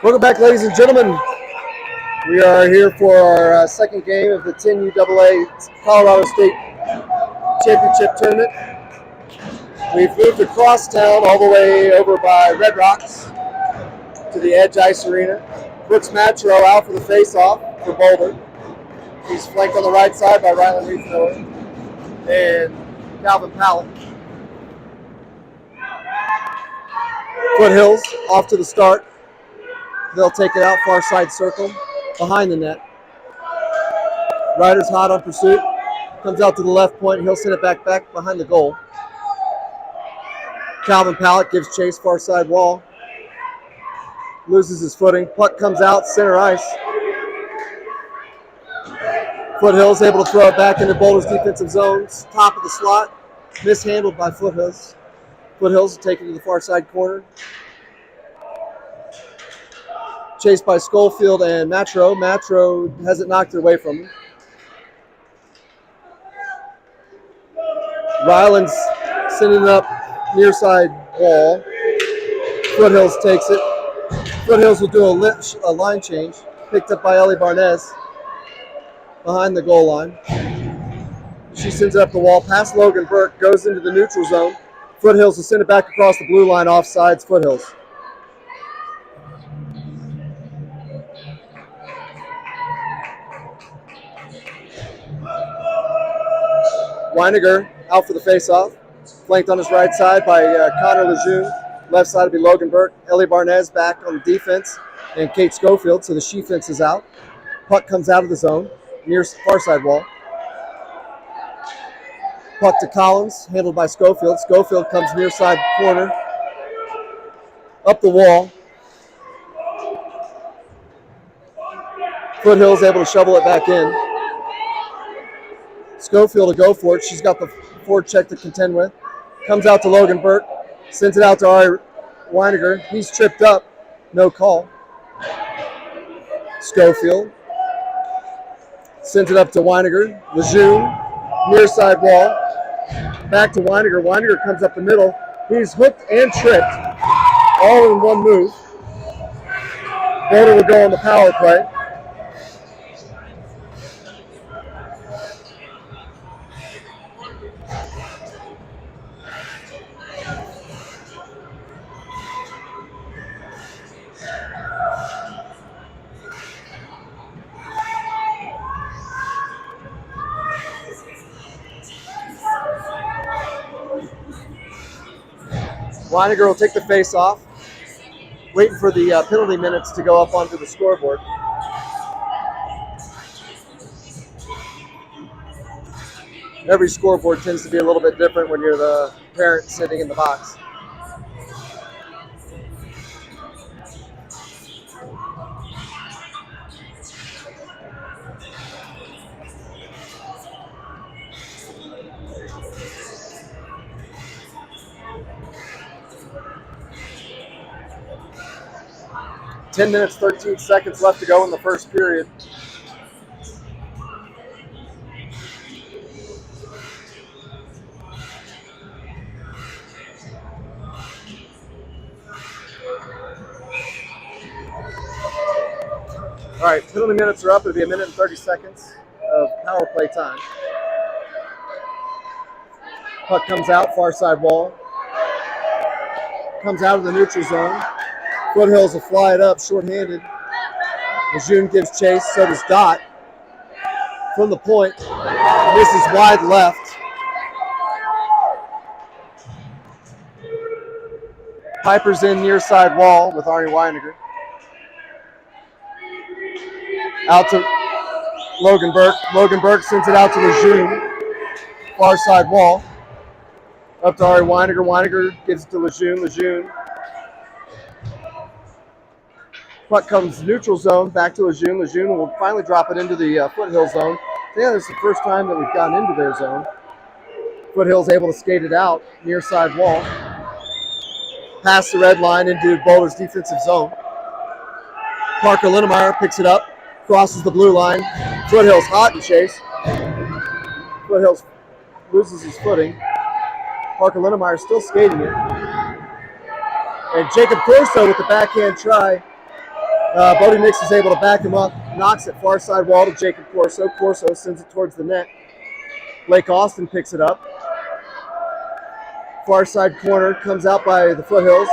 Welcome back, ladies and gentlemen. We are here for our second game of the 10 UAA Colorado State Championship Tournament. We've moved across town all the way over by Red Rocks to the Edge Ice Arena. Brooks Matro out for the face-off for Boulder. He's flanked on the right side by Rylan Reed-Miller and Calvin Pallett. Foothills off to the start. They'll take it out, far side circle, behind the net. Ryder's hot on pursuit. Comes out to the left point. He'll send it back behind the goal. Calvin Pallett gives chase, far side wall. Loses his footing. Puck comes out, center ice. Foothills able to throw it back into Boulder's defensive zone. Top of the slot. Mishandled by Foothills. Foothills take it to the far side corner. Chased by Schofield and Matro. Matro has it knocked away from him. Ryland's sending it up near side wall. Foothills takes it. Foothills will do a line change. Picked up by Ellie Barnez behind the goal line. She sends it up the wall past Logan Burke. Goes into the neutral zone. Foothills will send it back across the blue line, offsides. Foothills. Weiniger out for the face-off. Flanked on his right side by Connor Lejeune. Left side will be Logan Burke. Ellie Barnez back on defense. And Kate Schofield, so the she fence is out. Puck comes out of the zone, near far side wall. Puck to Collins, handled by Schofield. Schofield comes near side corner. Up the wall. Foothills able to shovel it back in. Schofield to go for it. She's got the forward check to contend with. Comes out to Logan Burke. Sends it out to Ari Weiniger. He's tripped up. No call. Schofield. Sends it up to Weiniger. Lejeune. Near side wall. Back to Weiniger. Weiniger comes up the middle. He's hooked and tripped. All in one move. Boulder will go on the power play. Weiniger will take the face off, waiting for the penalty minutes to go up onto the scoreboard. Every scoreboard tends to be a little bit different when you're the parent sitting in the box. Ten minutes, 13 seconds left to go in the first period. All right, penalty minutes are up. It'll be a minute and 30 seconds of power play time. Puck comes out, far side wall. Comes out of the neutral zone. Foothills will fly it up, shorthanded. Lejeune gives chase, so does Dot. From the point, misses wide left. Piper's in near side wall with Arnie Weiniger. Out to Logan Burke. Logan Burke sends it out to Lejeune. Far side wall. Up to Ari Weiniger. Weiniger gives it to Lejeune. Lejeune. Puck comes neutral zone, back to Lejeune. Lejeune will finally drop it into the Foothill zone. Yeah, this is the first time that we've gotten into their zone. Foothill's able to skate it out, near side wall. Past the red line into Boulder's defensive zone. Parker Linnemeyer picks it up, crosses the blue line. Foothill's hot in chase. Foothill's loses his footing. Parker Linnemeyer still skating it. And Jacob Corso with the backhand try. Bodie Nix is able to back him up, knocks it far side wall to Jacob Corso. Corso sends it towards the net. Blake Austin picks it up. Far side corner comes out by the Foothills.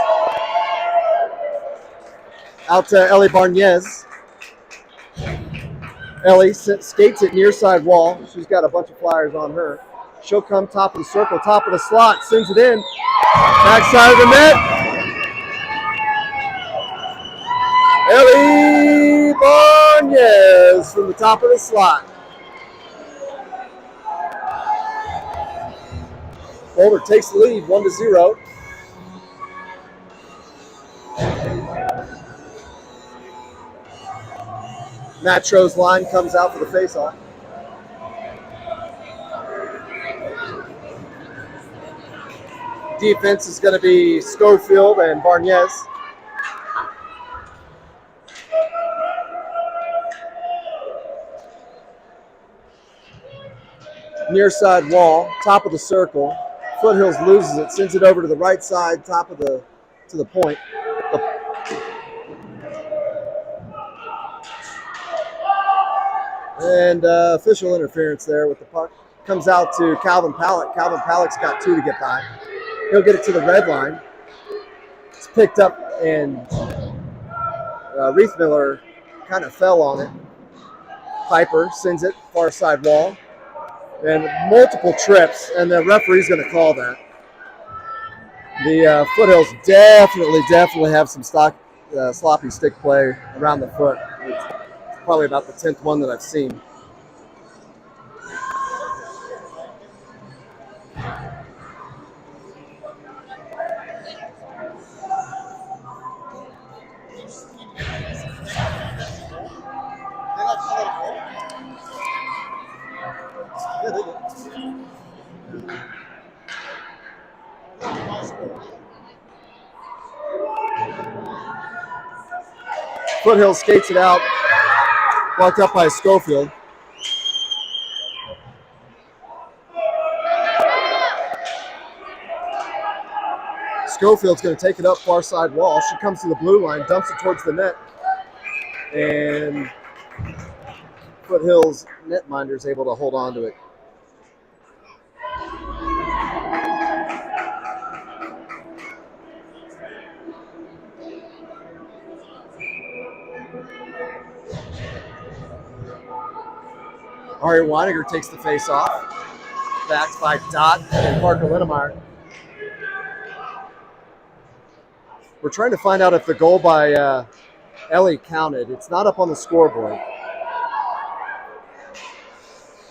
Out to Ellie Barnez. Ellie skates it near side wall. She's got a bunch of flyers on her. She'll come top of the circle, top of the slot, sends it in. Backside of the net. Ellie Barnez from the top of the slot. Boulder takes the lead, 1-0. Matro's line comes out for the faceoff. Defense is going to be Schofield and Barnez. Near side wall, top of the circle. Foothills loses it, sends it over to the right side, top of the point. And official interference there with the puck. Comes out to Calvin Pallick. Calvin Pallick's got 2 to get by. He'll get it to the red line. It's picked up, and Reith Miller kind of fell on it. Piper sends it far side wall. And multiple trips, and the referee's going to call that. The Foothills definitely have some sloppy stick play around the foot. It's probably about the 10th one that I've seen. Foothills skates it out, blocked up by Schofield. Schofield's going to take it up far side wall. She comes to the blue line, dumps it towards the net, and Foothills netminder is able to hold on to it. Ari Weiniger takes the face off, backed by Dot and Parker Linnemeyer. We're trying to find out if the goal by Ellie counted. It's not up on the scoreboard.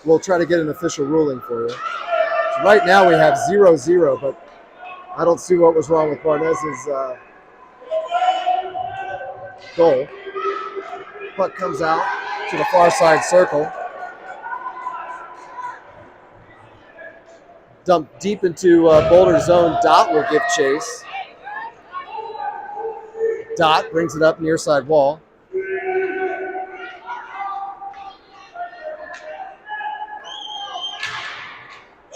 We'll try to get an official ruling for you. So right now we have 0-0, but I don't see what was wrong with Barnez's goal. Puck comes out to the far side circle. Dumped deep into Boulder zone. Dot will give chase. Dot brings it up near side wall.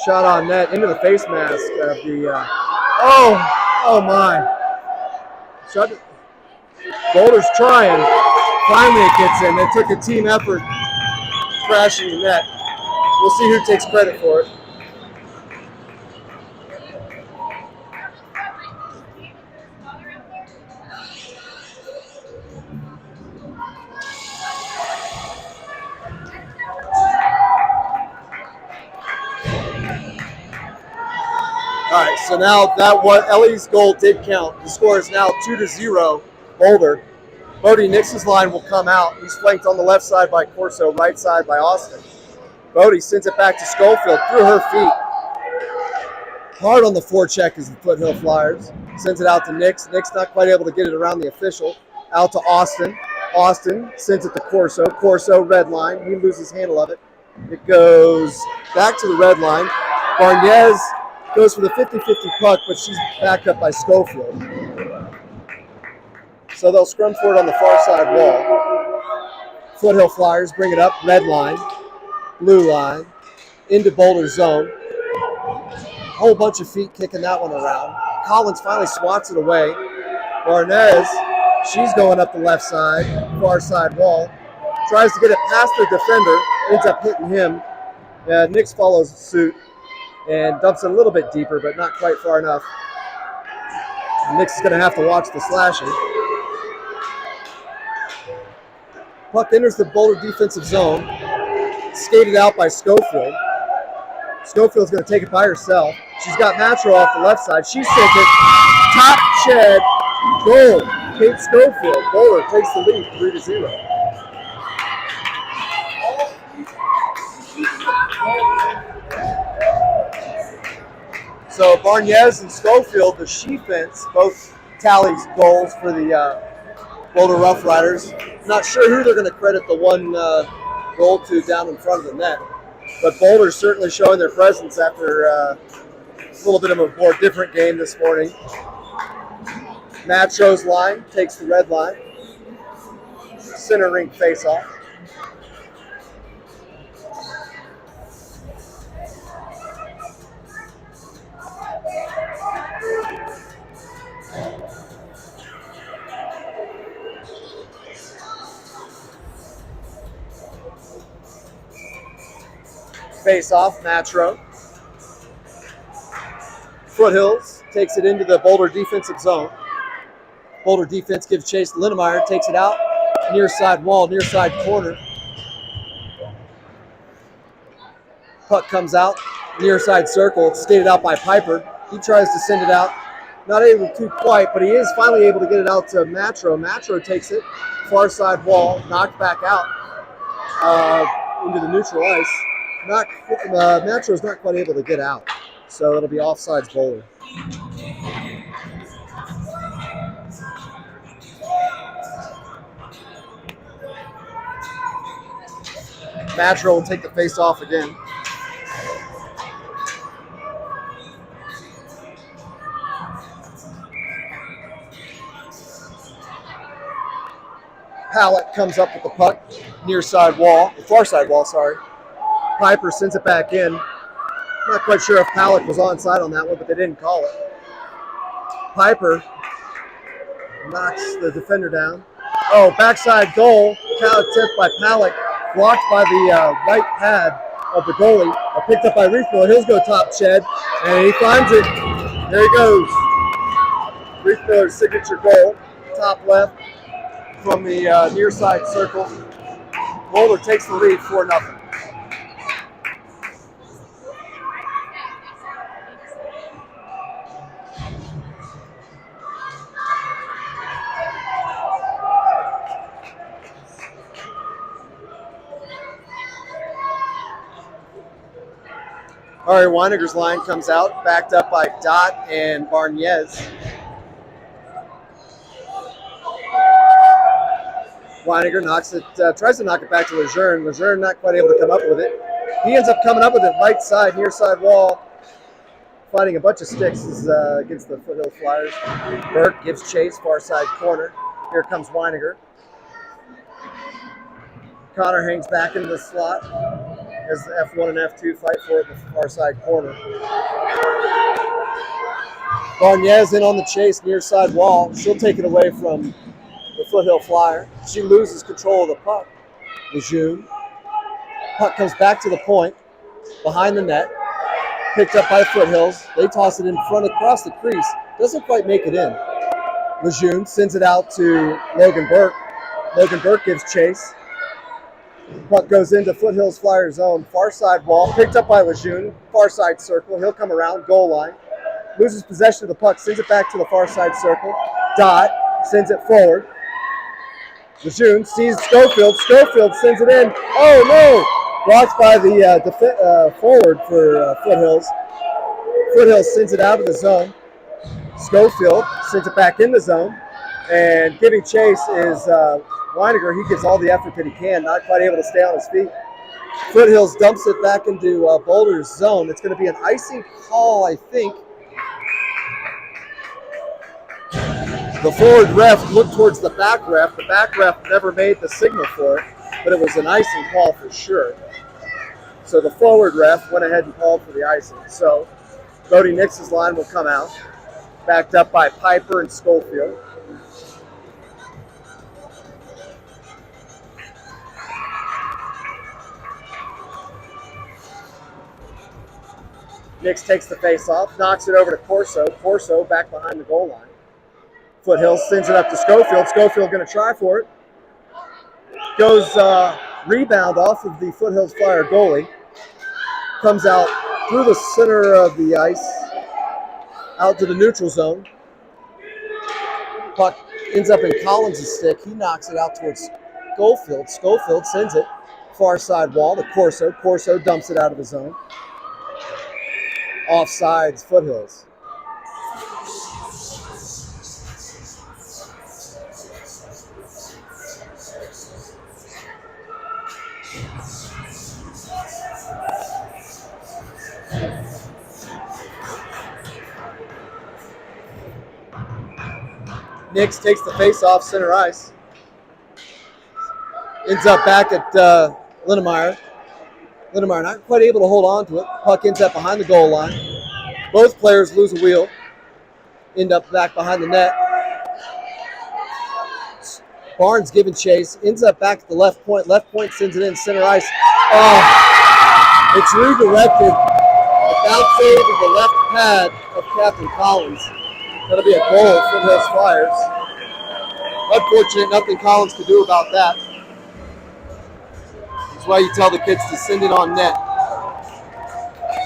Shot on net into the face mask of the. Oh my! Shot. Boulder's trying. Finally, it gets in. It took a team effort crashing the net. We'll see who takes credit for it. All right, so now that what Ellie's goal did count. The score is now 2-0 Boulder. Bodie Nix's line will come out. He's flanked on the left side by Corso, right side by Austin. Bodie sends it back to Schofield through her feet. Hard on the forecheck is the Foothill Flyers. Sends it out to Nix. Nix not quite able to get it around the official. Out to Austin. Austin sends it to Corso. Corso, red line. He loses handle of it. It goes back to the red line. Barnez goes for the 50-50 puck, but she's backed up by Schofield. So they'll scrum for it on the far side wall. Foothill Flyers bring it up, red line, blue line, into Boulder zone. Whole bunch of feet kicking that one around. Collins finally swats it away. Barnez She's going up the left side, far side wall. Tries to get it past the defender, ends up hitting him. Nix follows suit and dumps it a little bit deeper, but not quite far enough. Nix is going to have to watch the slashing. Puck enters the Boulder defensive zone. Skated out by Schofield. Schofield's going to take it by herself. She's got Matro off the left side. She sent it. Top shed. Goal. Kate Schofield. Boulder takes the lead 3-0. So Barnez and Schofield, the she-fence, both tally goals for the Boulder Rough Riders. Not sure who they're going to credit the one goal to down in front of the net. But Boulder's certainly showing their presence after a little bit of a more different game this morning. Matro's line takes the red line. Center rink face-off. Face-off, Matro. Foothills takes it into the Boulder defensive zone. Boulder defense gives chase to Linnemeyer, takes it out, near side wall, near side corner. Puck comes out, near side circle, it's skated out by Piper. He tries to send it out, not able to quite, but he is finally able to get it out to Matro. Matro takes it, far side wall, knocked back out into the neutral ice. Matro's not quite able to get out, so it'll be offsides Boulder. Matro will take the face off again. Pallett comes up with the puck, near side wall, far side wall, sorry. Piper sends it back in. Not quite sure if Pallett was onside on that one, but they didn't call it. Piper knocks the defender down. Oh, backside goal. Pallett tipped by Pallett. Blocked by the right pad of the goalie. Picked up by Reefmiller. He'll go top shed. And he finds it. There he goes. Reefmiller's signature goal. Top left from the near side circle. Boulder takes the lead 4-0. Ari Weininger's line comes out, backed up by Dot and Barnez. Weininger knocks it, tries to knock it back to Lejeune. Lejeune not quite able to come up with it. He ends up coming up with it right side, near side wall, fighting a bunch of sticks against the Foothill Flyers. Burke gives chase, far side corner. Here comes Weininger. Connor hangs back into the slot as the F1 and F2 fight for it in the far side corner. Barnez in on the chase, near side wall. She'll take it away from the Foothill Flyer. She loses control of the puck. Lejeune. Puck comes back to the point, behind the net. Picked up by Foothills. They toss it in front across the crease. Doesn't quite make it in. Lejeune sends it out to Logan Burke. Logan Burke gives chase. Puck goes into Foothills Flyer zone, far side wall, picked up by Lejeune, far side circle. He'll come around, goal line. Loses possession of the puck, sends it back to the far side circle. Dot sends it forward. Lejeune sees Schofield. Schofield sends it in. Oh no! Blocked by the forward for Foothills. Foothills sends it out of the zone. Schofield sends it back in the zone. And giving chase is Weininger. He gives all the effort that he can, not quite able to stay on his feet. Foothills dumps it back into Boulder's zone. It's going to be an icing call, I think. The forward ref looked towards the back ref. The back ref never made the signal for it, but it was an icing call for sure. So the forward ref went ahead and called for the icing. So Bodie Nix's line will come out, backed up by Piper and Schofield. Nix takes the face off, knocks it over to Corso. Corso back behind the goal line. Foothills sends it up to Schofield. Schofield going to try for it. Goes rebound off of the Foothills Flyer goalie. Comes out through the center of the ice, out to the neutral zone. Puck ends up in Collins' stick. He knocks it out towards Schofield. Schofield sends it far side wall to Corso. Corso dumps it out of the zone. Offsides, Foothills. Nix takes the face off center ice. Ends up back at Linnemeyer. Linnemeyer not quite able to hold on to it. Puck ends up behind the goal line. Both players lose a wheel. End up back behind the net. Barnes giving chase. Ends up back at the left point. Left point sends it in center ice. Oh, it's redirected. Without saving the left pad of Captain Collins. That'll be a goal for Foothills Flyers. Unfortunate, nothing Collins could do about that. That's why you tell the kids to send it on net.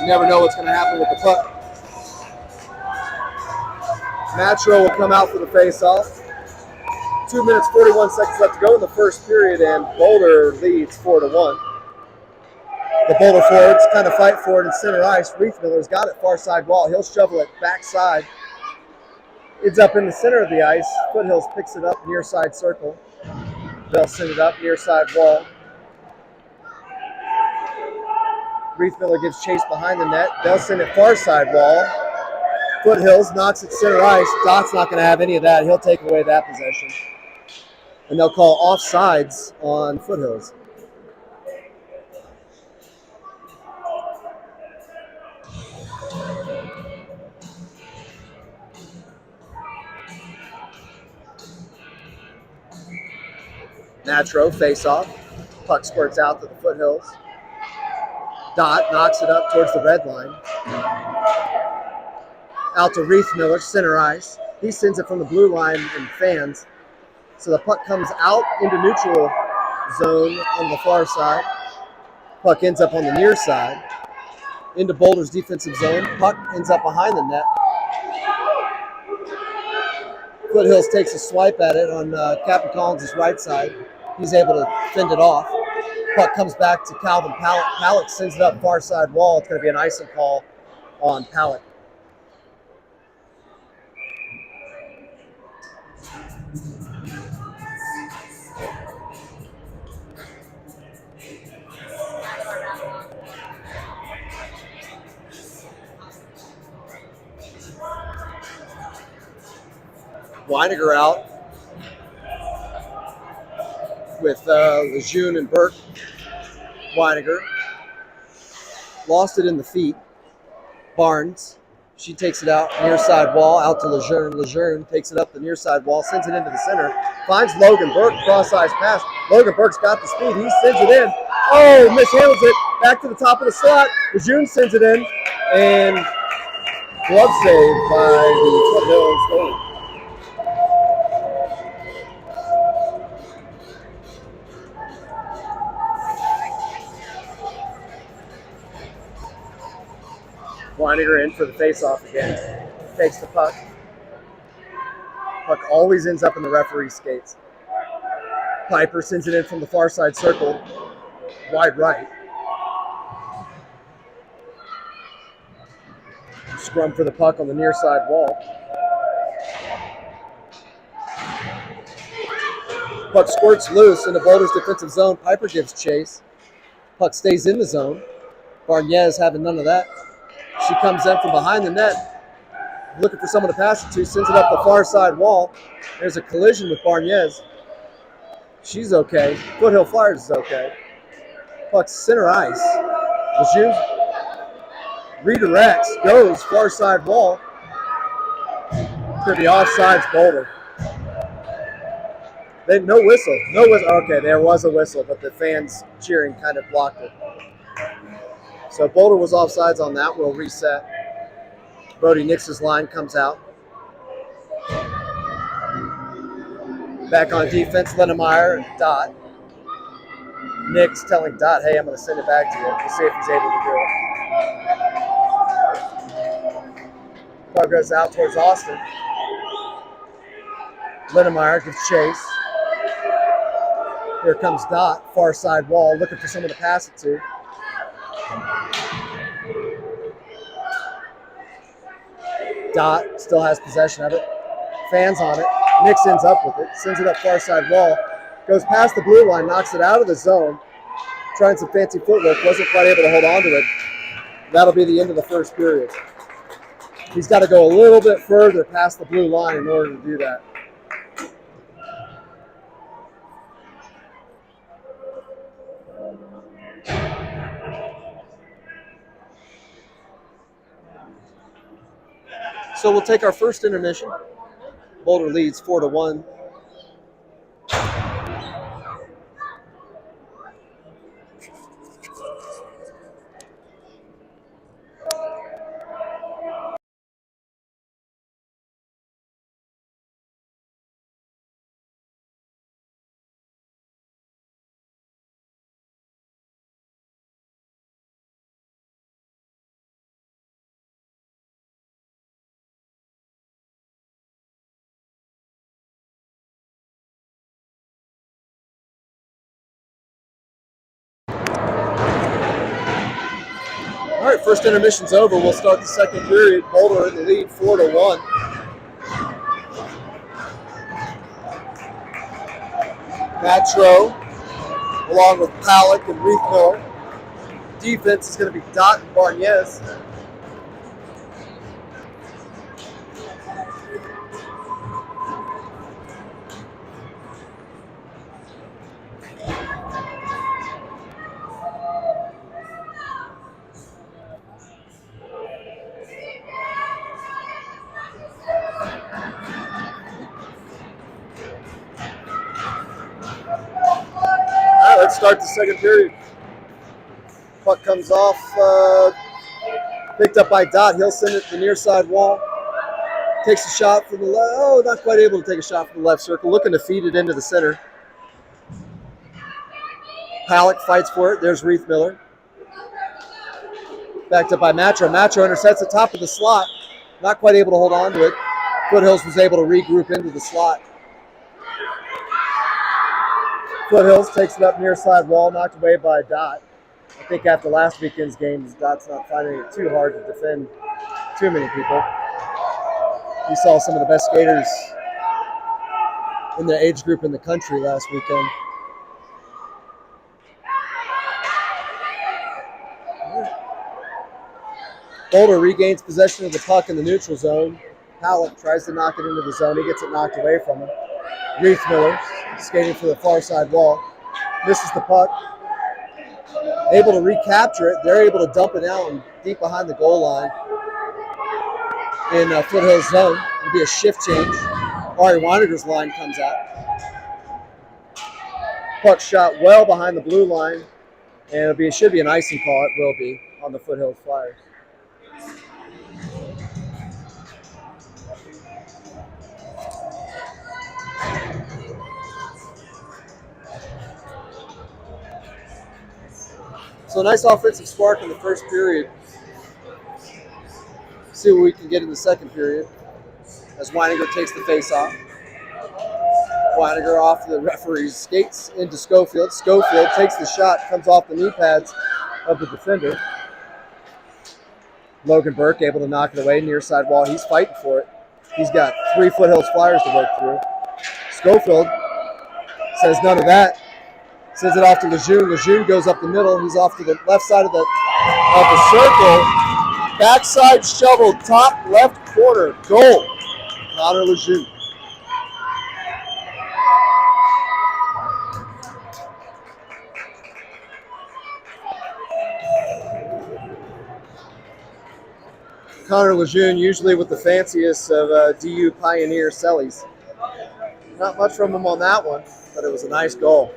You never know what's going to happen with the puck. Matro will come out for the face-off. 2 minutes, 41 seconds left to go in the first period, and Boulder leads 4-1. The Boulder forwards kind of fight for it in center ice. Reithmiller's got it far side wall. He'll shovel it backside. It's up in the center of the ice. Foothills picks it up near side circle. They'll send it up near side wall. Reithmiller gives chase behind the net. They'll send it far side wall. Foothills knocks it center ice. Dot's not going to have any of that. He'll take away that possession. And they'll call offsides on Foothills. Natro face off. Puck squirts out to the Foothills. Dot knocks it up towards the red line. Out to Reithmiller, center ice. He sends it from the blue line and fans. So the puck comes out into neutral zone on the far side. Puck ends up on the near side. Into Boulder's defensive zone. Puck ends up behind the net. Foothills takes a swipe at it on Captain Collins' right side. He's able to fend it off. Puck comes back to Calvin Pallett. Pallett sends it up far side wall. It's going to be an icing call on Pallett. Weiniger out with Lejeune and Burke. Weiniger lost it in the feet. Barnes, she takes it out near side wall, out to Lejeune. Lejeune takes it up the near side wall, sends it into the center, finds Logan Burke, cross-ice pass. Logan Burke's got the speed, he sends it in. Oh, mishandles it, back to the top of the slot. Lejeune sends it in, and glove save by the Foothills goalie. Weiniger in for the face-off again. Takes the puck. Puck always ends up in the referee's skates. Piper sends it in from the far side circle. Wide right. Scrum for the puck on the near side wall. Puck squirts loose into Boulder's defensive zone. Piper gives chase. Puck stays in the zone. Barnez having none of that. She comes in from behind the net, looking for someone to pass it to, sends it up the far side wall. There's a collision with Barnez. She's okay. Foothill Flyers is okay. Puck's center ice. Lejeune redirects, goes far side wall. Could be offsides Boulder. No whistle. No whistle. Okay, there was a whistle, but the fans cheering kind of blocked it. So Boulder was offsides on that. We'll reset. Brody Nix's line comes out. Back on defense, Linnemeyer, Dot. Nix telling Dot, hey, I'm going to send it back to you. We'll see if he's able to do it. Puck goes out towards Austin. Linnemeyer gives chase. Here comes Dot, far side wall, looking for someone to pass it to. Dot still has possession of it. Fans on it. Nix ends up with it. Sends it up far side wall. Goes past the blue line, knocks it out of the zone. Trying some fancy footwork. Wasn't quite able to hold on to it. That'll be the end of the first period. He's got to go a little bit further past the blue line in order to do that. So we'll take our first intermission. Boulder leads 4-1. All right, first intermission's over. We'll start the second period. Boulder in the lead, 4-1. Matro, along with Palak and Reith Miller. Defense is going to be Dot and Barnes. Let's start the second period. Puck comes off, picked up by Dot. He'll send it to the near side wall. Takes a shot from the left. Oh, not quite able to take a shot from the left circle. Looking to feed it into the center. Palak fights for it. There's Reith Miller. Backed up by Matro. Matro intercepts the top of the slot. Not quite able to hold on to it. Foothills was able to regroup into the slot. Foothills takes it up near side wall, knocked away by Dot. I think after last weekend's games, Dot's not finding it too hard to defend too many people. We saw some of the best skaters in their age group in the country last weekend. Boulder regains possession of the puck in the neutral zone. Palak tries to knock it into the zone. He gets it knocked away from him. Reith Miller skating for the far side wall. Misses the puck. Able to recapture it. They're able to dump it out deep behind the goal line in Foothills zone. It'll be a shift change. Ari Weineger's line comes out. Puck shot well behind the blue line. And it should be an icing call. It will be on the Foothills Flyers. So a nice offensive spark in the first period. See what we can get in the second period as Weininger takes the face off. Weininger off the referee, skates into Schofield. Schofield takes the shot, comes off the knee pads of the defender. Logan Burke able to knock it away near side wall. He's fighting for it. He's got 3 Foothills Flyers to work through. Schofield says none of that. Sends it off to Lejeune. Lejeune goes up the middle. He's off to the left side of the circle. Backside shovel, top left corner. Goal. Connor Lejeune. Connor Lejeune, usually with the fanciest of DU Pioneer sellies. Not much from him on that one, but it was a nice goal.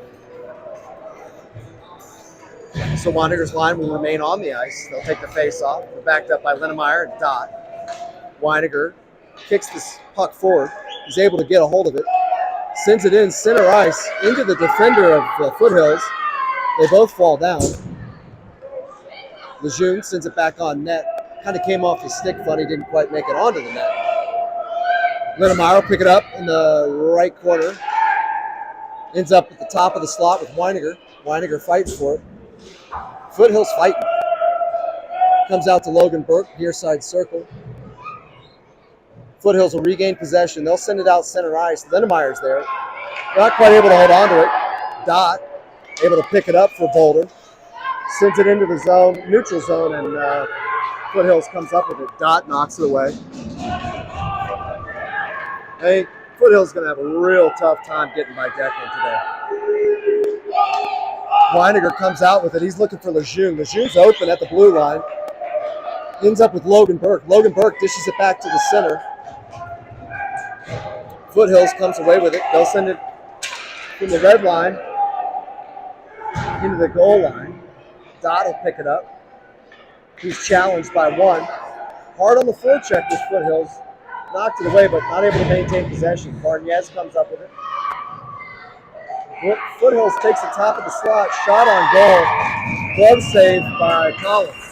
So Weininger's line will remain on the ice. They'll take the face off. They're backed up by Linnemeyer and Dot. Weininger kicks this puck forward. He's able to get a hold of it. Sends it in center ice into the defender of Foothills. They both fall down. Lejeune sends it back on net. Kind of came off his stick funny, didn't quite make it onto the net. Linnemeyer will pick it up in the right corner. Ends up at the top of the slot with Weininger. Weininger fights for it. Foothills fighting. Comes out to Logan Burke, near side circle. Foothills will regain possession. They'll send it out center ice. Linnemeyer's there. Not quite able to hold on to it. Dot able to pick it up for Boulder. Sends it into the zone, neutral zone, and Foothills comes up with it. Dot knocks it away. I think Foothills going to have a real tough time getting by Declan today. Weininger comes out with it. He's looking for Lejeune. Lejeune's open at the blue line. Ends up with Logan Burke. Logan Burke dishes it back to the center. Foothills comes away with it. They'll send it from the red line into the goal line. Dot will pick it up. He's challenged by one. Hard on the forecheck with Foothills. Knocked it away, but not able to maintain possession. Barniez comes up with it. Foothills takes the top of the slot. Shot on goal. Glove save by Collins.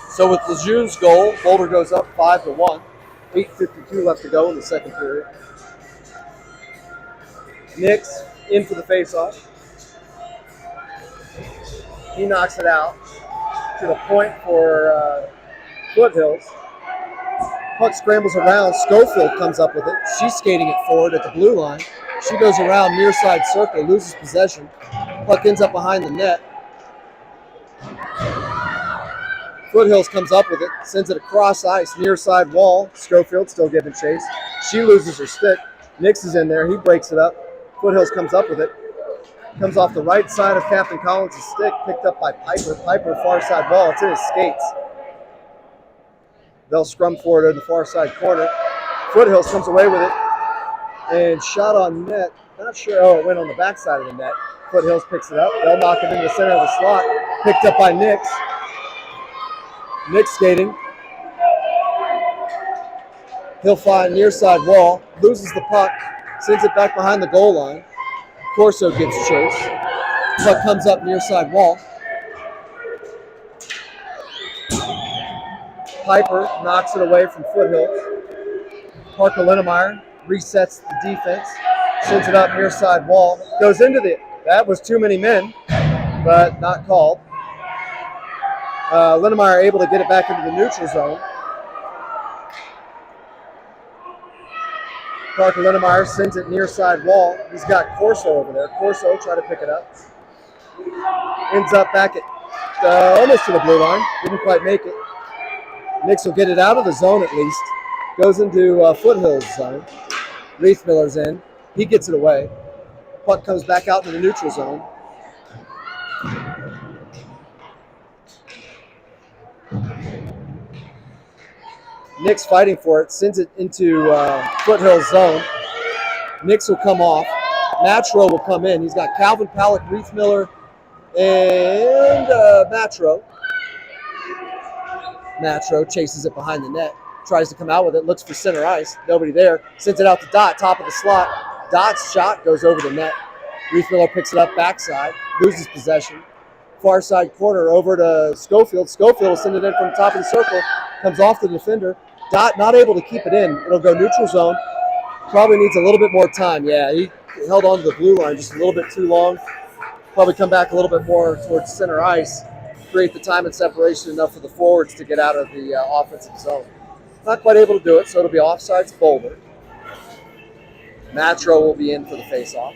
So with Lejeune's goal, Boulder goes up 5-1. 8:52 left to go in the second period. Nix in for the faceoff. He knocks it out to the point for Foothills. Puck scrambles around. Schofield comes up with it. She's skating it forward at the blue line. She goes around near side circle, loses possession. Puck ends up behind the net. Foothills comes up with it, sends it across ice, near side wall. Schofield still giving chase. She loses her stick. Nix is in there. He breaks it up. Foothills comes up with it. Comes off the right side of Captain Collins' stick, picked up by Piper. Piper, far side wall. It's in his skates. They'll scrum forward in the far side corner. Foothills comes away with it. And shot on net. Not sure. Oh, it went on the back side of the net. Foothills picks it up. They'll knock it into the center of the slot. Picked up by Nix. Nix skating. He'll find near side wall. Loses the puck. Sends it back behind the goal line. Corso gives chase. Puck comes up near side wall. Piper knocks it away from Foothills. Parker Linnemeyer resets the defense. Sends it up near side wall. Goes into the... That was too many men, but not called. Linnemeyer able to get it back into the neutral zone. Parker Linnemeyer sends it near side wall. He's got Corso over there. Corso try to pick it up. Ends up back at almost to the blue line. Didn't quite make it. Nix will get it out of the zone at least. Goes into Foothills zone. Riethmiller's in. He gets it away. Puck comes back out to the neutral zone. Nix fighting for it, sends it into Foothills zone. Nix will come off. Matro will come in. He's got Calvin Palak, Riethmiller, and Matro. Matro chases it behind the net. Tries to come out with it, looks for center ice. Nobody there. Sends it out to Dot, top of the slot. Dot's shot goes over the net. Riethmiller picks it up backside, loses possession. Far side corner over to Schofield. Schofield will send it in from the top of the circle. Comes off the defender. Dot not able to keep it in. It'll go neutral zone. Probably needs a little bit more time. Yeah, he held on to the blue line just a little bit too long. Probably come back a little bit more towards center ice. Create the time and separation enough for the forwards to get out of the offensive zone. Not quite able to do it, so it'll be offsides Boulder. Matro will be in for the face-off.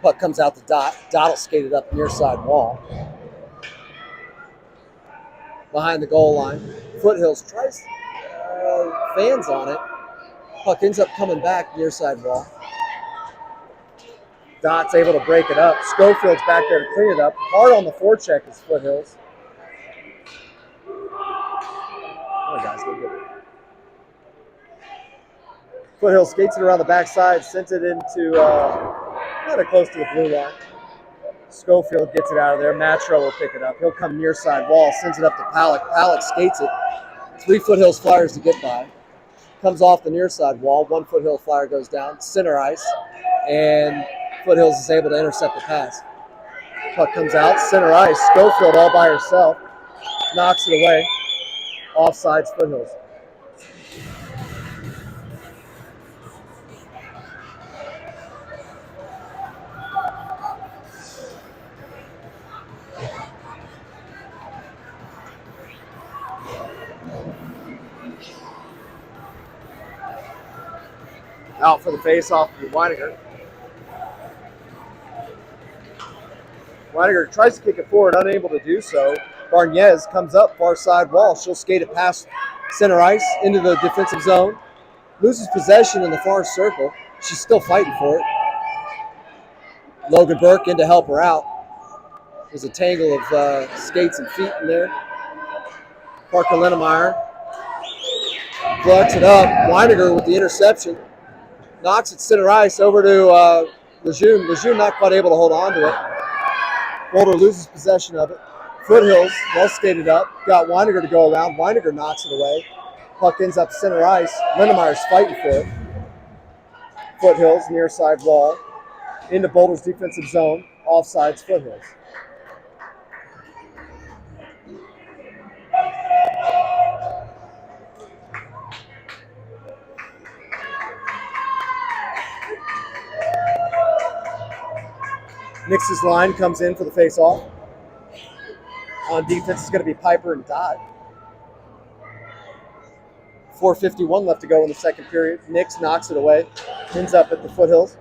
Puck comes out to Dot. Dot will skate it up near side wall. Behind the goal line. Foothills tries fans on it. Puck ends up coming back near side wall. Dot's able to break it up. Schofield's back there to clean it up. Hard on the forecheck is Foothills. Oh, guys, go get it. Foothills skates it around the backside, sends it into kind of close to the blue line. Schofield gets it out of there. Matro will pick it up. He'll come near side wall, sends it up to Palak. Palak skates it. 3 Foothills Flyers to get by. Comes off the near side wall. 1 Foothill Flyer goes down. Center ice. And Foothills is able to intercept the pass. Puck comes out. Center ice. Schofield all by herself. Knocks it away. Offsides Foothills. Out for the face-off to Weiniger. Weiniger tries to kick it forward, unable to do so. Barnez comes up, far side wall. She'll skate it past center ice into the defensive zone. Loses possession in the far circle. She's still fighting for it. Logan Burke in to help her out. There's a tangle of skates and feet in there. Parker Linnemeyer plugs it up. Weiniger with the interception. Knocks it center ice over to Lejeune. Lejeune not quite able to hold on to it. Boulder loses possession of it. Foothills, well skated up. Got Weiniger to go around. Weiniger knocks it away. Puck ends up center ice. Linnemeyer's fighting for it. Foothills, near side wall. Into Boulder's defensive zone. Offsides Foothills. Nix's line comes in for the face-off. On defense is going to be Piper and Dot. 4:51 left to go in the second period. Nix knocks it away. Ends up at the Foothills.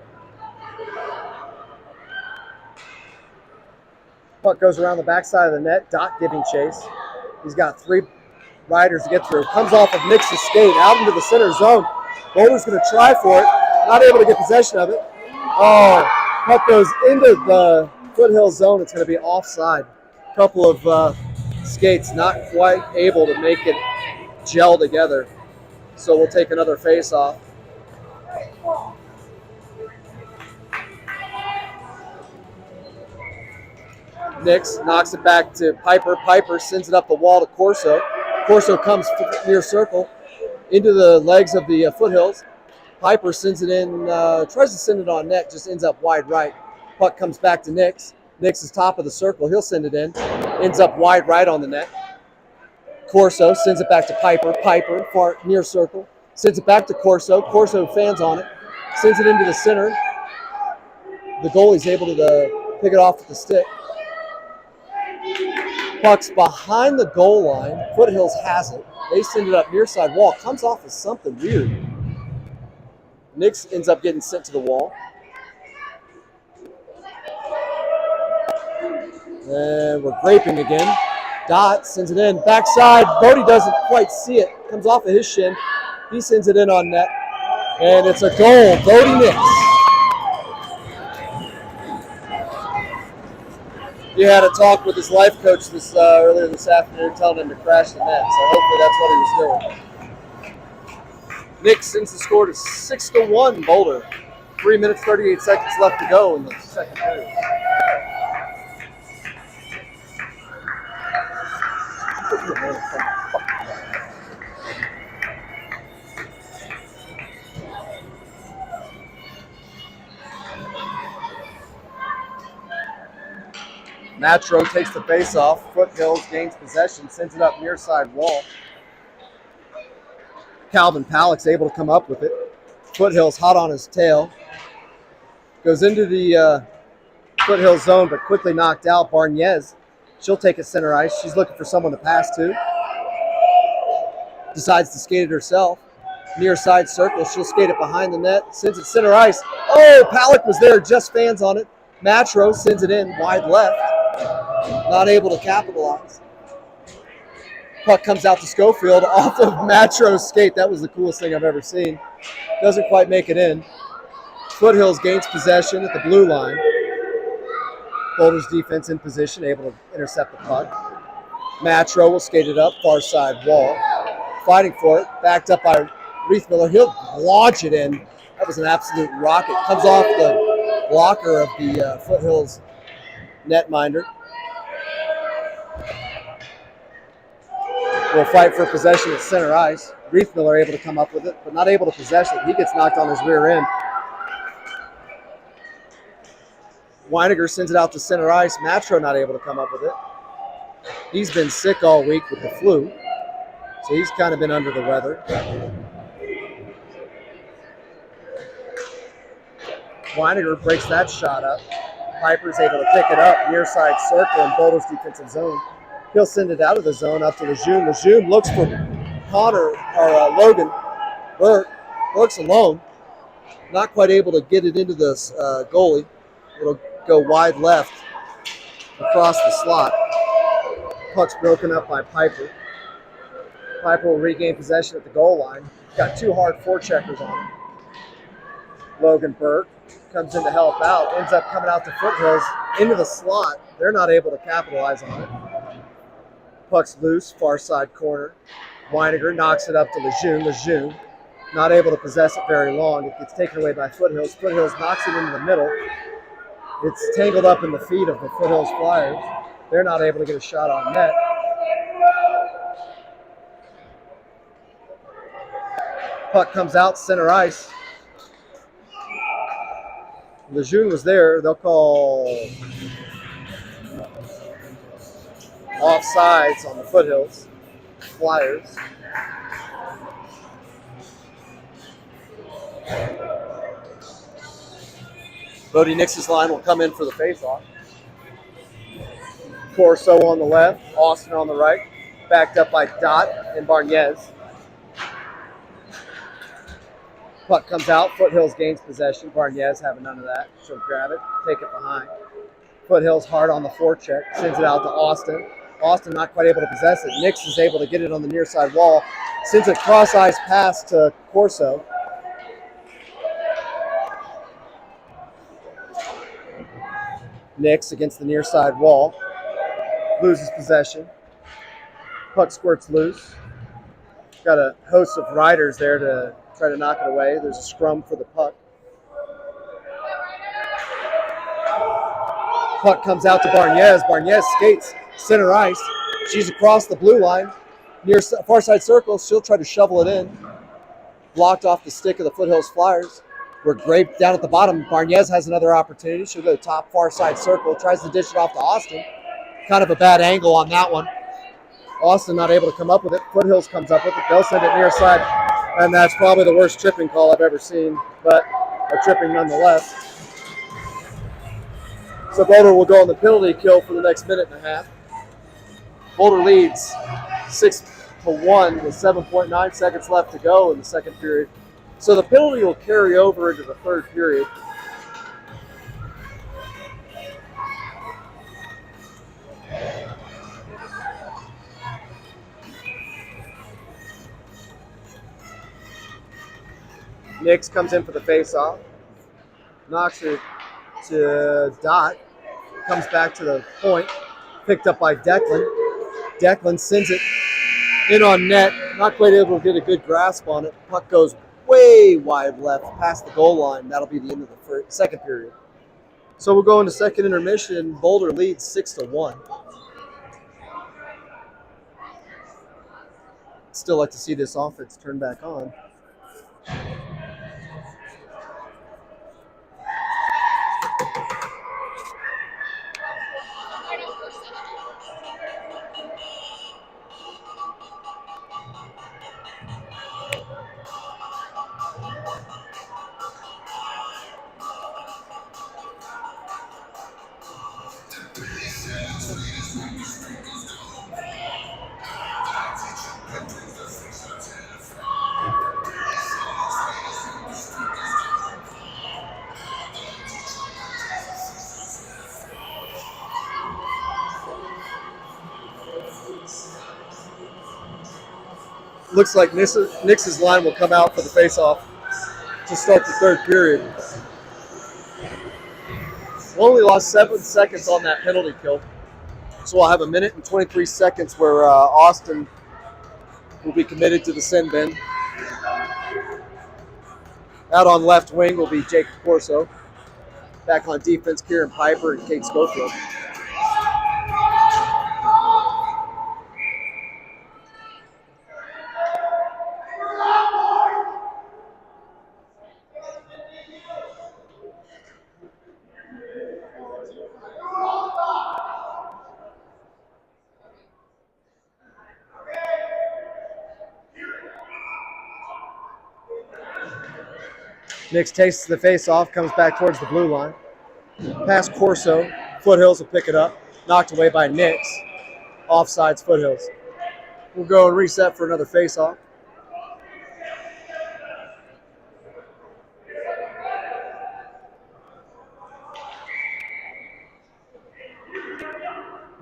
Puck goes around the backside of the net. Dot giving chase. He's got 3 riders to get through. Comes off of Nix's skate out into the center zone. Boulder's going to try for it. Not able to get possession of it. Oh, puck goes into the Foothills zone. It's going to be offside. Couple of skates not quite able to make it gel together. So we'll take another face-off. Nix knocks it back to Piper. Piper sends it up the wall to Corso. Corso comes near circle into the legs of the Foothills. Piper sends it in, tries to send it on net, just ends up wide right. Puck comes back to Nix. Nix is top of the circle. He'll send it in. Ends up wide right on the net. Corso sends it back to Piper. Piper, far near circle. Sends it back to Corso. Corso fans on it. Sends it into the center. The goalie's able to pick it off with the stick. Puck's behind the goal line. Foothills has it. They send it up near side wall. Comes off as something weird. Nix ends up getting sent to the wall. And we're graping again. Dot sends it in. Backside. Bodie doesn't quite see it. Comes off of his shin. He sends it in on net. And it's a goal. Bodie Nix. He had a talk with his life coach this earlier this afternoon telling him to crash the net. So hopefully that's what he was doing. Nix sends the score to 6-1 Boulder. 3 minutes, 38 seconds left to go in the second period. Matro takes the face off. Foothills gains possession, sends it up near side wall. Calvin Palak's able to come up with it. Foothills hot on his tail. Goes into the Foothills zone, but quickly knocked out. Barnez, she'll take it center ice. She's looking for someone to pass to. Decides to skate it herself. Near side circle, she'll skate it behind the net. Sends it center ice. Oh, Palak was there, just fans on it. Matro sends it in wide left. Not able to capitalize. Puck comes out to Schofield off of Matro's skate. That was the coolest thing I've ever seen. Doesn't quite make it in. Foothills gains possession at the blue line. Boulder's defense in position, able to intercept the puck. Matro will skate it up, far side wall. Fighting for it, backed up by Reithmiller. He'll launch it in. That was an absolute rocket. Comes off the blocker of the Foothills netminder. Will fight for possession at center ice. Reithmiller able to come up with it, but not able to possess it. He gets knocked on his rear end. Weiniger sends it out to center ice. Matro not able to come up with it. He's been sick all week with the flu, so he's kind of been under the weather. Weiniger breaks that shot up. Piper's able to pick it up near side circle in Boulder's defensive zone. He'll send it out of the zone up to Lejeune. Lejeune looks for Logan Burke. Burke's alone. Not quite able to get it into this goalie. It'll go wide left across the slot. Puck's broken up by Piper. Piper will regain possession at the goal line. Got two hard forecheckers on him. Logan Burke comes in to help out. Ends up coming out to Foothills into the slot. They're not able to capitalize on it. Puck's loose, far side corner. Weiniger knocks it up to Lejeune. Lejeune not able to possess it very long. It gets taken away by Foothills. Foothills knocks it into the middle. It's tangled up in the feet of the Foothills Flyers. They're not able to get a shot on net. Puck comes out center ice. Lejeune was there. They'll call offsides on the Foothills Flyers. Bodie Nix's line will come in for the faceoff. Corso on the left, Austin on the right, backed up by Dot and Barnez. Puck comes out, Foothills gains possession. Barnez having none of that. She'll grab it, take it behind. Foothills hard on the forecheck, sends it out to Austin. Austin not quite able to possess it. Nix is able to get it on the near side wall. Sends a cross-ice pass to Corso. Nix against the near side wall. Loses possession. Puck squirts loose. Got a host of riders there to try to knock it away. There's a scrum for the puck. Puck comes out to Barnez. Barnez skates center ice. She's across the blue line. Near far side circle. She'll try to shovel it in. Blocked off the stick of the Foothills Flyers. We're great down at the bottom. Barnez has another opportunity. She'll go top far side circle. Tries to dish it off to Austin. Kind of a bad angle on that one. Austin not able to come up with it. Foothills comes up with it. They'll send it near side. And that's probably the worst tripping call I've ever seen, but a tripping nonetheless. So Boulder will go on the penalty kill for the next minute and a half. Boulder leads 6-1 with 7.9 seconds left to go in the second period. So the penalty will carry over into the third period. Nix comes in for the face-off. Knocks it to Dot. Comes back to the point. Picked up by Declan. Declan sends it in on net. Not quite able to get a good grasp on it. Puck goes way wide left past the goal line. That'll be the end of the second period. So we'll go into second intermission. Boulder leads 6-1. Still like to see this offense turn back on. Looks like Nix's line will come out for the face-off to start the third period. only lost 7 seconds on that penalty kill. So we'll have a minute and 23 seconds where Austin will be committed to the sin bin. Out on left wing will be Jacob Corso. Back on defense, Kieran Piper and Kate Schofield. Nix takes the face off, comes back towards the blue line. Pass Corso. Foothills will pick it up. Knocked away by Nix. Offsides Foothills. We'll go and reset for another face off.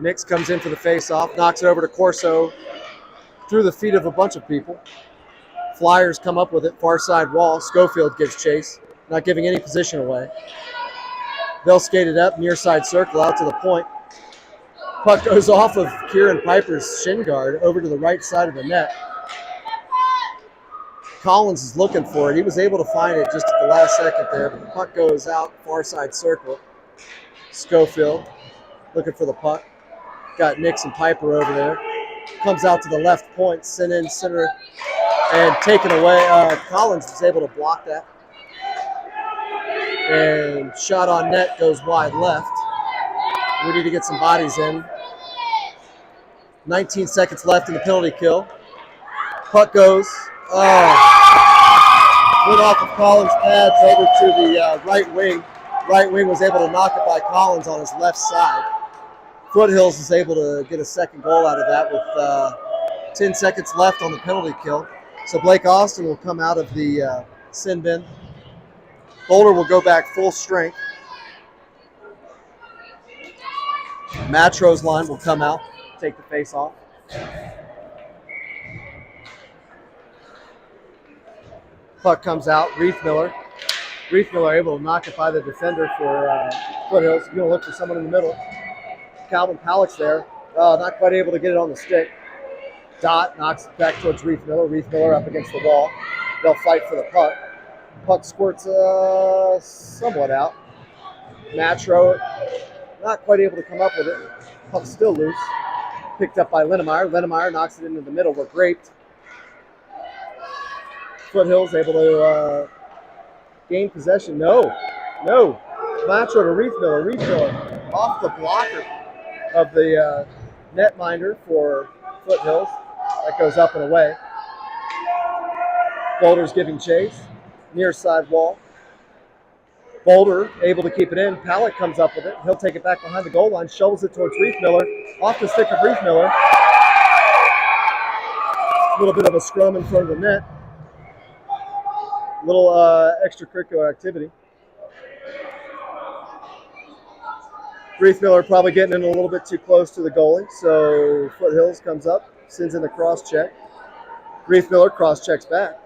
Nix comes in for the face off, knocks it over to Corso through the feet of a bunch of people. Flyers come up with it, far side wall. Schofield gives chase, not giving any position away. They'll skate it up, near side circle, out to the point. Puck goes off of Kieran Piper's shin guard over to the right side of the net. Collins is looking for it. He was able to find it just at the last second there, but the puck goes out, far side circle. Schofield looking for the puck. Got Nix and Piper over there. Comes out to the left point, sent in center, and taken away. Collins is able to block that. And shot on net goes wide left. We need to get some bodies in. 19 seconds left in the penalty kill. Puck goes. Went off of Collins' pads over to the right wing. Right wing was able to knock it by Collins on his left side. Foothills is able to get a second goal out of that with 10 seconds left on the penalty kill. So Blake Austin will come out of the sin bin. Boulder will go back full strength. Matro's line will come out, take the face off. Puck comes out, Reithmiller. Reithmiller able to knock it by the defender for Foothills. He's going to look for someone in the middle. Calvin Palleck's there. Not quite able to get it on the stick. Dot knocks it back towards Reithmiller. Reithmiller up against the wall. They'll fight for the puck. Puck squirts somewhat out. Matro not quite able to come up with it. Puck's still loose. Picked up by Linnemeyer. Linnemeyer knocks it into the middle. We're graped. Foothills able to gain possession. No. Matro to Reithmiller. Reithmiller off the blocker of the netminder for Foothills. That goes up and away. Boulder's giving chase. Near side wall. Boulder able to keep it in. Palleck comes up with it. He'll take it back behind the goal line. Shovels it towards Reithmiller. Off the stick of Reithmiller. A little bit of a scrum in front of the net. Little extracurricular activity. Reithmiller probably getting in a little bit too close to the goalie. So Foothills comes up. Sends in the cross check. Reithmiller cross checks back.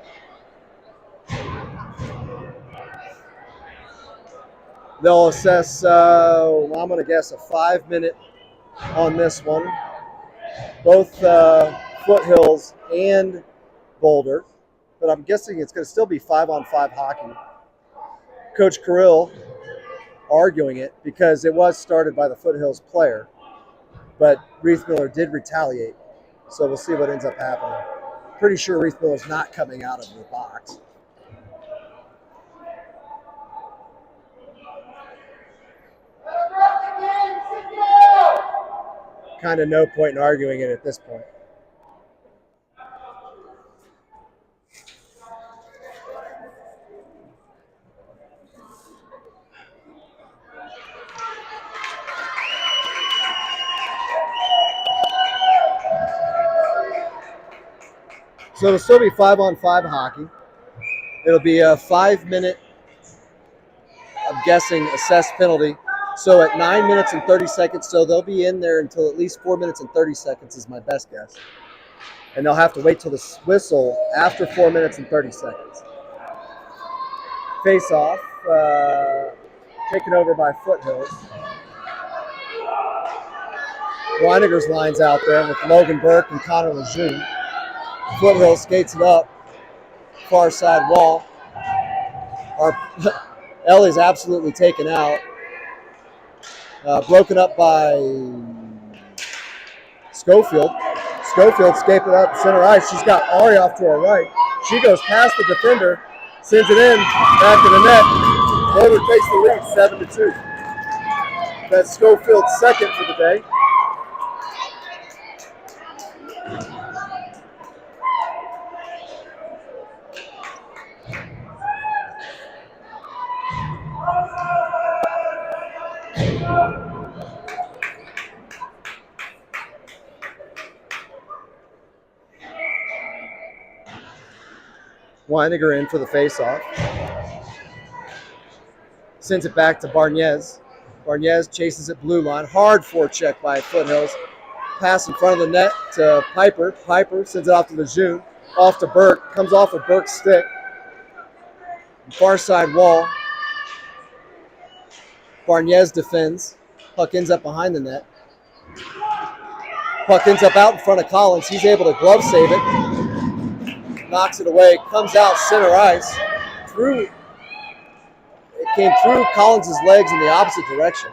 They'll assess, I'm going to guess, a 5-minute on this one. Both Foothills and Boulder. But I'm guessing it's going to still be 5-on-5 hockey. Coach Carrill arguing it because it was started by the Foothills player. But Reithmiller did retaliate. So we'll see what ends up happening. Pretty sure Reithmiller's not coming out of the box. Kind of no point in arguing it at this point. So it'll still be 5-on-5 hockey. It'll be a 5-minute, I'm guessing, assessed penalty. So at 9 minutes and 30 seconds, so they'll be in there until at least 4 minutes and 30 seconds is my best guess. And they'll have to wait till the whistle after 4 minutes and 30 seconds. Face off. taken over by Foothills. Weiniger's lines out there with Logan Burke and Connor Lejeune. Foothills skates it up, far side wall. Ellie's absolutely taken out. Broken up by Schofield. Schofield escaping up center ice. She's got Ari off to her right. She goes past the defender, sends it in, back to the net. Boulder takes the lead, 7-2. That's Schofield's second for the day. Weiniger in for the faceoff. Sends it back to Barnez. Barnez chases it blue line. Hard forecheck by Foothills. Pass in front of the net to Piper. Piper sends it off to Lejeune. Off to Burke. Comes off of Burke's stick. Far side wall. Barnez defends. Puck ends up behind the net. Puck ends up out in front of Collins. He's able to glove save it. Knocks it away, comes out center ice. It came through Collins' legs in the opposite direction.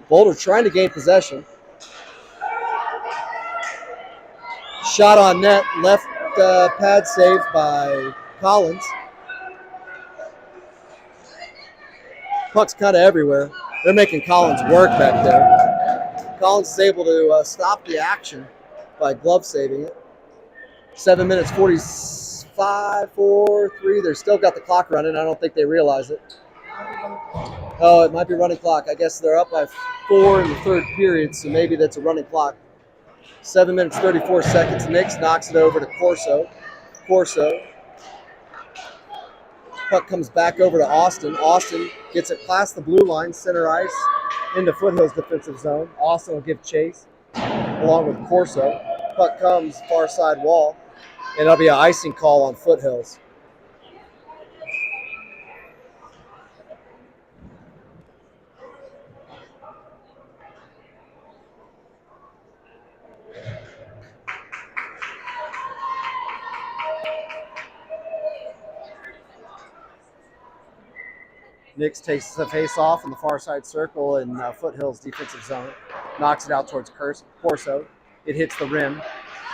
Boulder trying to gain possession. Shot on net, left pad save by Collins. Puck's kind of everywhere. They're making Collins work back there. Collins is able to stop the action by glove saving it. 7 minutes 45, 4-3. They're still got the clock running. I don't think they realize it. Oh, it might be running clock. I guess they're up by 4 in the third period, so maybe that's a running clock. 7 minutes 34 seconds. Nix knocks it over to Corso. Puck comes back over to Austin. Austin gets it past the blue line, center ice, into Foothills defensive zone. Austin will give chase along with Corso. Puck comes far side wall. And it'll be an icing call on Foothills. Nix takes the face off in the far side circle in Foothills defensive zone. Knocks it out towards Corso. It hits the rim.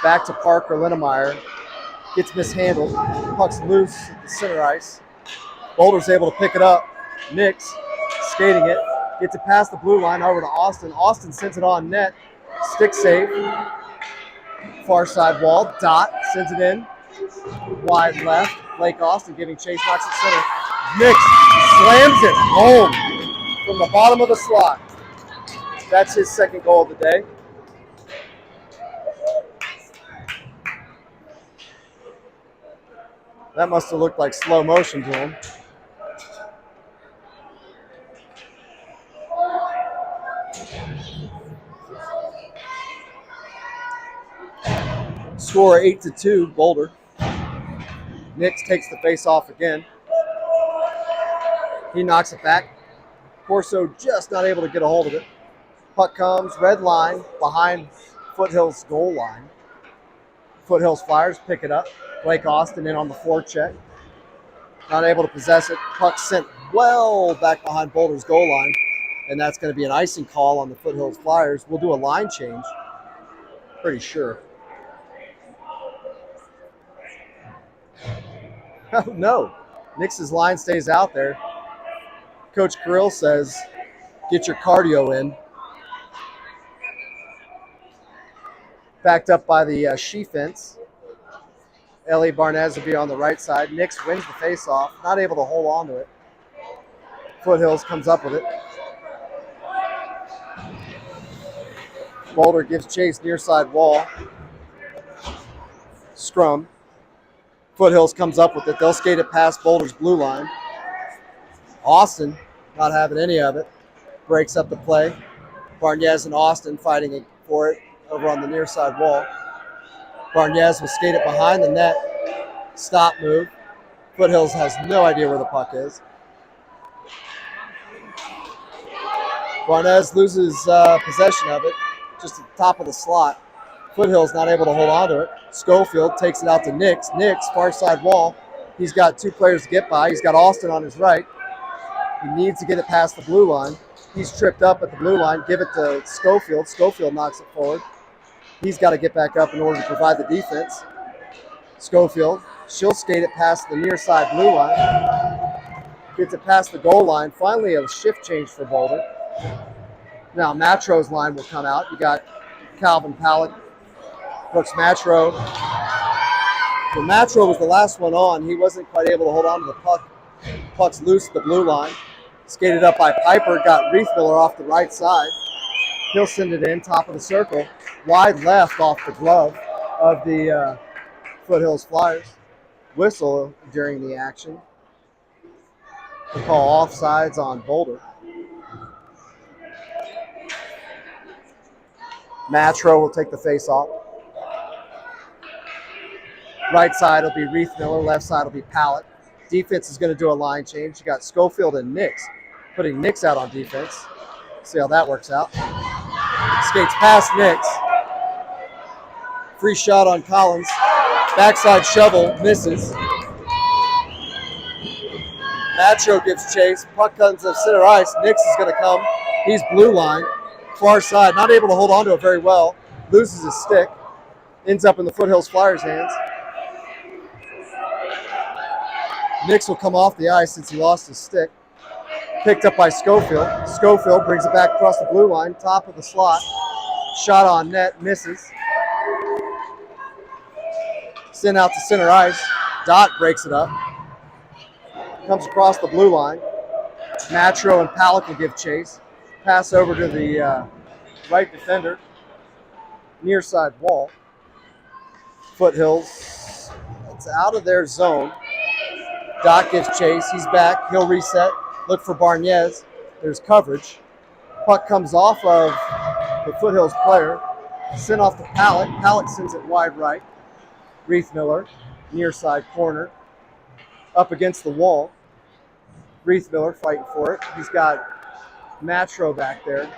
Back to Parker Linnemeyer. Gets mishandled. Puck's loose at the center ice. Boulder's able to pick it up. Nix skating it. Gets it past the blue line over to Austin. Austin sends it on net. Stick save. Far side wall. Dot sends it in. Wide left. Blake Austin giving chase. Knocks it center. Nix slams it home from the bottom of the slot. That's his second goal of the day. That must have looked like slow motion to him. Score 8-2, Boulder. Nix takes the face off again. He knocks it back. Corso just not able to get a hold of it. Puck comes, red line behind Foothills goal line. Foothills Flyers pick it up. Blake Austin in on the forecheck. Not able to possess it. Puck sent well back behind Boulder's goal line. And that's going to be an icing call on the Foothills Flyers. We'll do a line change. Pretty sure. Oh, no. Nix's line stays out there. Coach Kirill says, get your cardio in. Backed up by the she fence. Ellie Barnez will be on the right side. Nix wins the face-off, not able to hold on to it. Foothills comes up with it. Boulder gives chase near side wall. Scrum. Foothills comes up with it. They'll skate it past Boulder's blue line. Austin not having any of it. Breaks up the play. Barnez and Austin fighting for it over on the near side wall. Barnez will skate it behind the net. Stop move. Foothills has no idea where the puck is. Barnes loses possession of it, just at the top of the slot. Foothills not able to hold on to it. Schofield takes it out to Nix. Nix, far side wall. He's got 2 players to get by. He's got Austin on his right. He needs to get it past the blue line. He's tripped up at the blue line. Give it to Schofield. Schofield knocks it forward. He's got to get back up in order to provide the defense. Schofield, she'll skate it past the near side blue line. Gets it past the goal line. Finally a shift change for Boulder. Now Matro's line will come out. You got Calvin Pallett, Brooks Matro. Well, Matro was the last one on. He wasn't quite able to hold on to the puck. Puck's loose at the blue line. Skated up by Piper, got Reithmiller off the right side. He'll send it in, top of the circle. Wide left off the glove of the Foothills Flyers. Whistle during the action. They call offsides on Boulder. Matro will take the face off. Right side will be Reithmiller, left side will be Pallett. Defense is going to do a line change. You got Schofield and Nix, putting Nix out on defense. See how that works out. Skates past Nix. Free shot on Collins. Backside shovel, misses. Matro gives chase. Puck comes to center ice. Nix is going to come. He's blue line. Far side, not able to hold on to it very well. Loses his stick. Ends up in the Foothills Flyers' hands. Nix will come off the ice since he lost his stick. Picked up by Schofield. Schofield brings it back across the blue line, top of the slot. Shot on net, misses. Sent out to center ice. Dot breaks it up. Comes across the blue line. Matro and Pallett will give chase. Pass over to the right defender. Near side wall. Foothills. It's out of their zone. Dot gives chase. He's back. He'll reset. Look for Barnes. There's coverage. Puck comes off of the Foothills player. Sent off to Pallett. Pallett sends it wide right. Reithmiller, near side corner. Up against the wall. Reithmiller fighting for it. He's got Matro back there.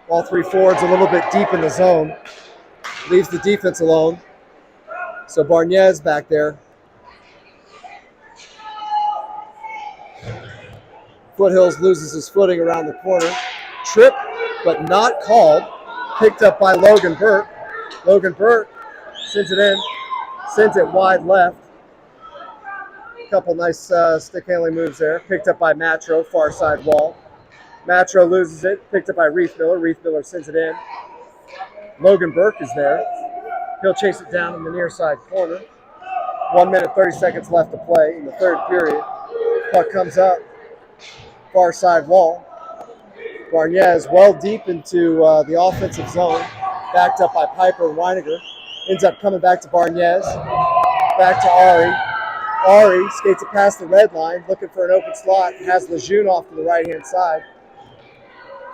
All 3 forwards a little bit deep in the zone. Leaves the defense alone. So Barnes back there. Foothills loses his footing around the corner. Trip, but not called. Picked up by Logan Burke. Logan Burke sends it in. Sends it wide left. Couple nice stick handling moves there. Picked up by Matro, far side wall. Matro loses it. Picked up by Reithmiller. Reithmiller sends it in. Logan Burke is there. He'll chase it down in the near side corner. 1 minute, 30 seconds left to play in the third period. Puck comes up. Far side wall. Barnes well deep into the offensive zone. Backed up by Piper and Weiniger. Ends up coming back to Barnes. Back to Ari. Ari skates it past the red line, looking for an open slot. Has Lejeune off to the right-hand side.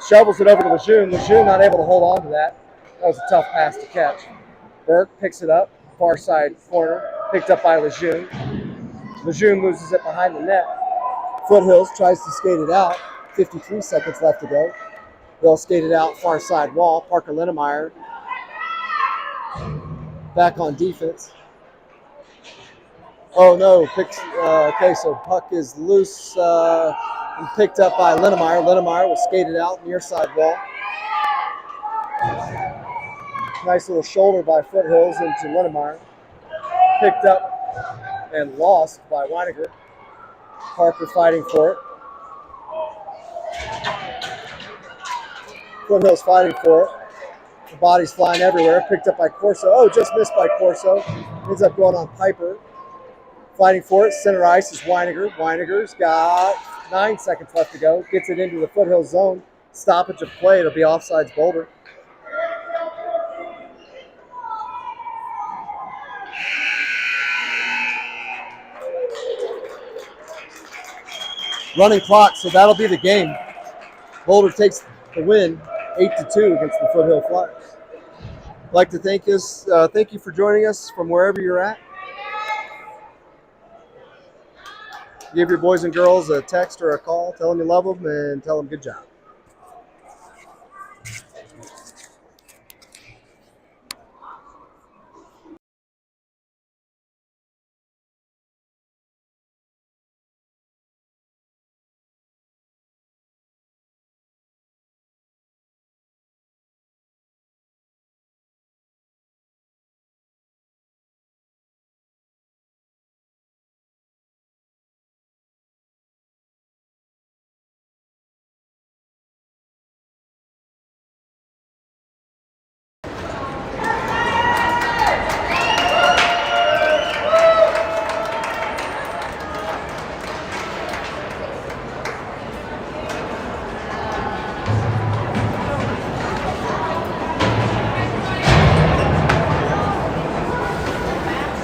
Shovels it over to Lejeune. Lejeune not able to hold on to that. That was a tough pass to catch. Burke picks it up. Far side corner. Picked up by Lejeune. Lejeune loses it behind the net. Foothills tries to skate it out. 53 seconds left to go. They'll skate it out far side wall. Parker Linnemeyer back on defense. Oh no, okay, so puck is loose and picked up by Linnemeyer. Linnemeyer will skate it out near side wall. Nice little shoulder by Foothills into Linnemeyer. Picked up and lost by Weiniger. Parker fighting for it. Foothills fighting for it. The body's flying everywhere. Picked up by Corso. Oh, just missed by Corso. Ends up going on Piper. Fighting for it. Center ice is Weiniger. Weiniger's got 9 seconds left to go. Gets it into the Foothills zone. Stoppage of play. It'll be offsides Boulder. Running clock, so that'll be the game. Boulder takes the win, 8-2 against the Foothill Flyers. I'd like to thank you for joining us from wherever you're at. Give your boys and girls a text or a call. Tell them you love them and tell them good job.